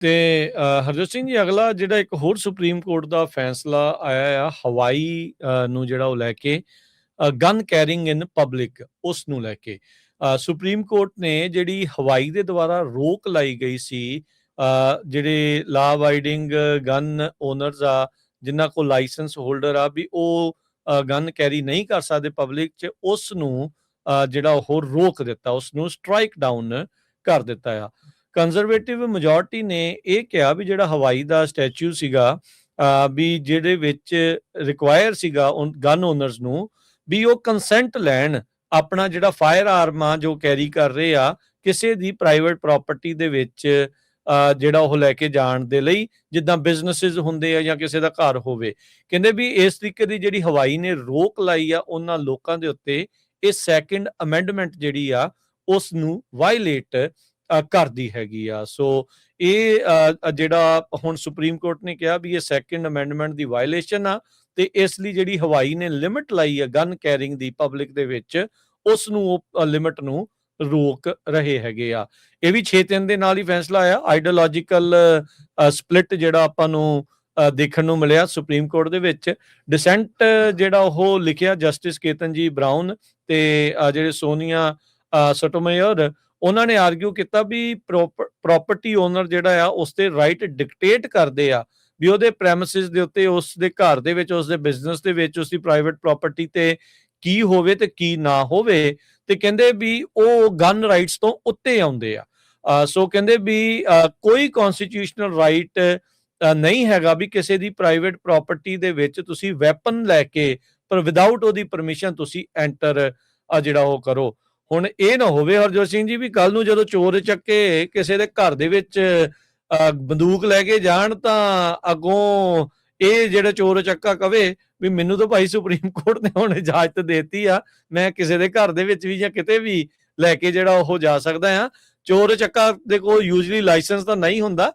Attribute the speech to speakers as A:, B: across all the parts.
A: ਤੇ ਹਰਜੋਤ ਸਿੰਘ ਜੀ, ਅਗਲਾ ਜਿਹੜਾ ਇੱਕ ਹੋਰ ਸੁਪਰੀਮ ਕੋਰਟ ਦਾ ਫੈਸਲਾ ਆਇਆ ਆ ਹਵਾਈ ਨੂੰ ਜਿਹੜਾ ਉਹ ਲੈ ਕੇ, ਗਨ ਕੈਰਿੰਗ ਇਨ ਪਬਲਿਕ, ਉਸ ਨੂੰ ਲੈ ਕੇ ਸੁਪਰੀਮ ਕੋਰਟ ਨੇ ਜਿਹੜੀ ਹਵਾਈ ਦੇ ਦੁਆਰਾ ਰੋਕ ਲਾਈ ਗਈ ਸੀ, ਜਿਹੜੇ ਲਾ ਅਬਾਈਡਿੰਗ ਗਨ ਓਨਰਸ ਆ, ਜਿਨ੍ਹਾਂ ਕੋਲ ਲਾਇਸੈਂਸ ਹੋਲਡਰ ਆ, ਵੀ ਉਹ ਗਨ ਕੈਰੀ ਨਹੀਂ ਕਰ ਸਕਦੇ ਪਬਲਿਕ 'ਚ, ਉਸ ਨੂੰ ਜਿਹੜਾ ਉਹ ਰੋਕ ਦਿੱਤਾ, ਉਸ ਨੂੰ ਸਟਰਾਈਕ ਡਾਊਨ ਕਰ ਦਿੱਤਾ ਆ। ਕੰਜ਼ਰਵੇਟਿਵ ਮੈਜੋਰਟੀ ਨੇ ਇਹ ਕਿਹਾ ਵੀ ਜਿਹੜਾ ਹਵਾਈ ਦਾ ਸਟੈਚੂ ਸੀਗਾ, ਵੀ ਜਿਹਦੇ ਵਿੱਚ ਰਿਕਵਾਇਰ ਸੀਗਾ ਗਨ ਓਨਰਸ ਨੂੰ ਵੀ ਉਹ ਕੰਸੈਂਟ ਲੈਣ ਆਪਣਾ ਜਿਹੜਾ ਫਾਇਰ ਆਰਮ ਆ ਜੋ ਕੈਰੀ ਕਰ ਰਹੇ ਆ ਕਿਸੇ ਦੀ ਪ੍ਰਾਈਵੇਟ ਪ੍ਰਾਪਰਟੀ ਦੇ ਵਿੱਚ ਜਿਹੜਾ ਉਹ ਲੈ ਕੇ ਜਾਣ ਦੇ ਲਈ, ਜਿੱਦਾਂ ਬਿਜ਼ਨਸਿਸ ਹੁੰਦੇ ਆ ਜਾਂ ਕਿਸੇ ਦਾ ਘਰ ਹੋਵੇ। ਕਹਿੰਦੇ ਵੀ ਇਸ ਤਰੀਕੇ ਦੀ ਜਿਹੜੀ ਹਵਾਈ ਨੇ ਰੋਕ ਲਾਈ ਆ ਉਹਨਾਂ ਲੋਕਾਂ ਦੇ ਉੱਤੇ, ਇਹ ਸੈਕਿੰਡ ਅਮੈਂਡਮੈਂਟ ਜਿਹੜੀ ਆ ਉਸ ਨੂੰ ਵਾਇਲੇਟ ਕਰਦੀ ਹੈਗੀ ਆ। ਸੋ ਇਹ ਜਿਹੜਾ ਹੁਣ ਸੁਪਰੀਮ ਕੋਰਟ ਨੇ ਕਿਹਾ ਵੀ ਇਹ ਸੈਕਿੰਡ ਅਮੈਂਡਮੈਂਟ ਦੀ ਵਾਇਲੇਸ਼ਨ ਆ, ਤੇ ਇਸ ਲਈ ਜਿਹੜੀ ਹਵਾਈ ਨੇ ਲਿਮਿਟ ਲਾਈ ਆ ਗਨ ਕੈਰਿੰਗ ਦੀ ਪਬਲਿਕ ਦੇ ਵਿੱਚ, ਉਸ ਨੂੰ ਉਹ ਲਿਮਿਟ ਨੂੰ ਰੋਕ ਰਹੇ ਹੈਗੇ ਆ। ਇਹ ਵੀ 6-3 ਦੇ ਨਾਲ ਹੀ ਫੈਸਲਾ ਆਇਆ। ਆਈਡੀਓਲੋਜੀਕਲ ਸਪਲਿਟ ਜਿਹੜਾ ਆਪਾਂ ਨੂੰ ਦੇਖਣ ਨੂੰ ਮਿਲਿਆ ਸੁਪਰੀਮ ਕੋਰਟ ਦੇ ਵਿੱਚ। ਡਿਸੈਂਟ ਜਿਹੜਾ ਉਹ ਲਿਖਿਆ ਜਸਟਿਸ ਕੇਤਨ ਜੀ ਬਰਾਊਨ ਤੇ ਜਿਹੜੇ ਸੋਨੀਆ ਸੋਟੋਮੇਯਰ, ਉਹਨਾਂ ਨੇ ਆਰਗਿਊ ਕੀਤਾ ਵੀ ਪ੍ਰੋਪਰਟੀ ਓਨਰ ਜਿਹੜਾ ਆ ਉਸ ਦੇ ਰਾਈਟ ਡਿਕਟੇਟ ਕਰਦੇ ਆ ਵੀ ਉਹਦੇ ਪ੍ਰੈਮਿਸਿਸ ਦੇ ਉੱਤੇ, ਉਸ ਦੇ ਘਰ ਦੇ ਵਿੱਚ, ਉਸ ਦੇ ਬਿਜ਼ਨਸ ਦੇ ਵਿੱਚ, ਉਸ ਦੀ ਪ੍ਰਾਈਵੇਟ ਪ੍ਰਾਪਰਟੀ ਤੇ ਕੀ ਹੋਵੇ ਤੇ ਕੀ ਨਾ ਹੋਵੇ। ਤੇ ਕਹਿੰਦੇ ਵੀ ਉਹ ਗਨ ਰਾਈਟਸ ਤੋਂ ਉੱਤੇ ਆਉਂਦੇ ਆ। ਸੋ ਕਹਿੰਦੇ ਵੀ ਕੋਈ ਕਨਸਟੀਟਿਊਸ਼ਨਲ ਰਾਈਟ ਨਹੀਂ ਹੈਗਾ ਵੀ ਕਿਸੇ ਦੀ ਪ੍ਰਾਈਵੇਟ ਪ੍ਰਾਪਰਟੀ ਦੇ ਵਿੱਚ ਤੁਸੀਂ ਵੈਪਨ ਲੈ ਕੇ, ਪਰ ਵਿਦਆਊਟ ਉਹਦੀ ਪਰਮਿਸ਼ਨ ਤੁਸੀਂ ਐਂਟਰ ਜਿਹੜਾ ਉਹ ਕਰੋ। ਹੁਣ ਇਹ ਨਾ ਹੋਵੇ ਹਰਜੋਤ ਸਿੰਘ ਜੀ ਵੀ ਕੱਲ ਨੂੰ ਜਦੋਂ ਚੋਰ ਚੱਕੇ ਕਿਸੇ ਦੇ ਘਰ ਦੇ ਵਿੱਚ ਬੰਦੂਕ ਲੈ ਕੇ ਜਾਣ ਤਾਂ ਅੱਗੋਂ ਇਹ ਜਿਹੜਾ ਚੋਰ ਚੱਕਾ ਕਵੇ ਵੀ ਮੈਨੂੰ ਤਾਂ ਭਾਈ ਸੁਪਰੀਮ ਕੋਰਟ ਨੇ ਹੁਣ ਇਜਾਜ਼ਤ ਦੇਤੀ ਆ, ਮੈਂ ਕਿਸੇ ਦੇ ਘਰ ਦੇ ਵਿੱਚ ਵੀ ਜਾਂ ਕਿਤੇ ਵੀ ਲੈ ਕੇ ਜਿਹੜਾ ਉਹ ਜਾ ਸਕਦਾ ਆ। ਚੋਰ ਚੱਕਾ ਦੇ ਕੋਲ ਯੂਜਲੀ ਲਾਇਸੈਂਸ ਤਾਂ ਨਹੀਂ ਹੁੰਦਾ,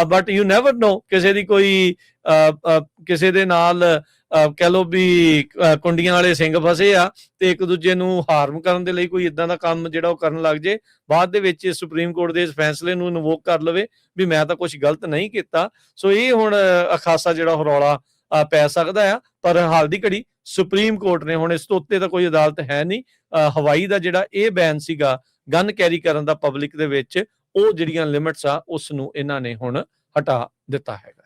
A: ਬਟ ਯੂ ਨੈਵਰ ਨੋ, ਕਿਸੇ ਦੀ ਕੋਈ ਕਿਸੇ ਦੇ ਨਾਲ ਕਹਿ ਲਓ ਵੀ ਕੁੰਡੀਆਂ ਵਾਲੇ ਸਿੰਘ ਫਸੇ ਆ ਤੇ ਇੱਕ ਦੂਜੇ ਨੂੰ ਹਾਰਮ ਕਰਨ ਦੇ ਲਈ ਕੋਈ ਇਦਾਂ ਦਾ ਕੰਮ ਜਿਹੜਾ ਉਹ ਕਰਨ ਲੱਗ ਜੇ, ਬਾਅਦ ਦੇ ਵਿੱਚ ਸੁਪਰੀਮ ਕੋਰਟ ਦੇ ਇਸ ਫੈਸਲੇ ਨੂੰ ਇਨਵੋਕ ਕਰ ਲਵੇ ਵੀ ਮੈਂ ਤਾਂ ਕੁਝ ਗਲਤ ਨਹੀਂ ਕੀਤਾ। ਸੋ ਇਹ ਹੁਣ ਖਾਸਾ ਜਿਹੜਾ ਉਹ ਰੌਲਾ ਪੈ ਸਕਦਾ ਆ, ਪਰ ਹਾਲ ਦੀ ਘੜੀ ਸੁਪਰੀਮ ਕੋਰਟ ਨੇ ਹੁਣ ਇਸ ਤੋਂ ਉੱਤੇ ਤਾਂ ਕੋਈ ਅਦਾਲਤ ਹੈ ਨਹੀਂ। ਹਵਾਈ ਦਾ ਜਿਹੜਾ ਇਹ ਬੈਨ ਸੀਗਾ ਗਨ ਕੈਰੀ ਕਰਨ ਦਾ ਪਬਲਿਕ ਦੇ ਵਿੱਚ, ਉਹ ਜਿਹੜੀਆਂ ਲਿਮਿਟਸ ਆ ਉਸ ਨੂੰ ਇਹਨਾਂ ਨੇ ਹੁਣ ਹਟਾ ਦਿੱਤਾ ਹੈਗਾ।